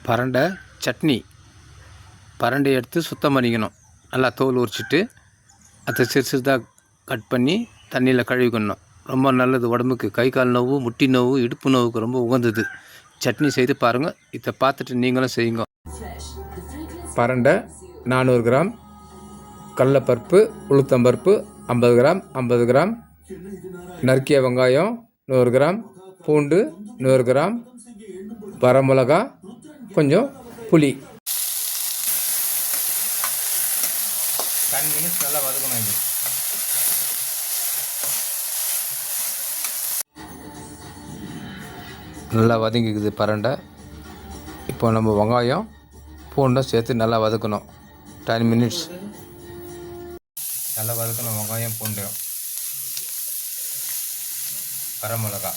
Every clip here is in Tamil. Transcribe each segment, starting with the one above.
பரண்டை சட்னி. பரண்டை எடுத்து சுத்தம் பண்ணிக்கணும். நல்லா தோல் உரிச்சிட்டு அதை சிறுதாக கட் பண்ணி தண்ணியில் கழுவிக்கணும். ரொம்ப நல்லது உடம்புக்கு. கை கால் நோவு, முட்டி நோவு, இடுப்பு நோவுக்கு ரொம்ப உகந்தது. சட்னி செய்து பாருங்கள். இதை பார்த்துட்டு நீங்களும் செய்யுங்க. பரண்டை 400 கிராம், கடலைப்பருப்பு, உளுத்தம்பருப்பு 50 கிராம் 50 கிராம், நறுக்கிய வெங்காயம் 100 கிராம், பூண்டு 100 கிராம், வரமிளகா, கொஞ்சம் புளி. 10 நிமிஷம் நல்லா வதக்கணும். இது நல்லா வதங்கிக்குது பரண்டை. இப்போ நம்ம வெங்காயம் பூண்டும் சேர்த்து நல்லா வதக்கணும். 10 மினிட்ஸ் நல்லா வதக்கணும். வெங்காயம் பூண்டும், வரமிளகா,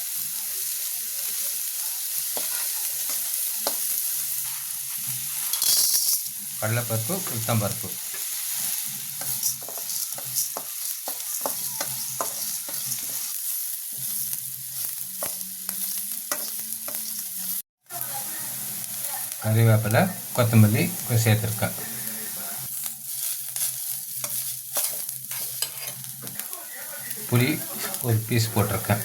கடலைப்பருப்பு, உளுத்தம்பருப்பு. கறிவேப்பிலை, கொத்தமல்லி சேர்த்துருக்கேன். புளி ஒரு பீஸ் போட்டிருக்கேன்.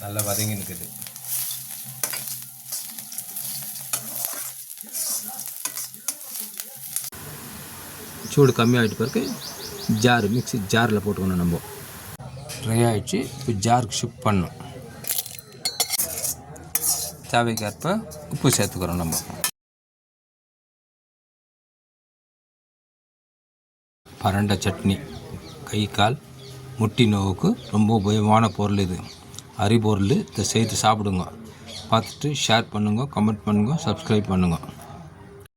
நல்லா வதங்கி நிற்குது. சூடு கம்மியாகிட்டு பிறகு மிக்ஸி ஜாரில் போட்டுக்கணும். நம்ம ட்ரை ஆகிடுச்சு. இப்போ ஜாருக்கு ஷிஃப்ட் பண்ணணும். தேவைக்கேற்ப உப்பு சேர்த்துக்கிறோம். நம்ம பரண்டை சட்னி கை கால் முட்டி நோவுக்கு ரொம்ப உபயோகமான பொருள். இது அரிபொருள். இதை செய்து சாப்பிடுங்க. பார்த்துட்டு ஷேர் பண்ணுங்க, கமெண்ட் பண்ணுங்க, சப்ஸ்கிரைப் பண்ணுங்க.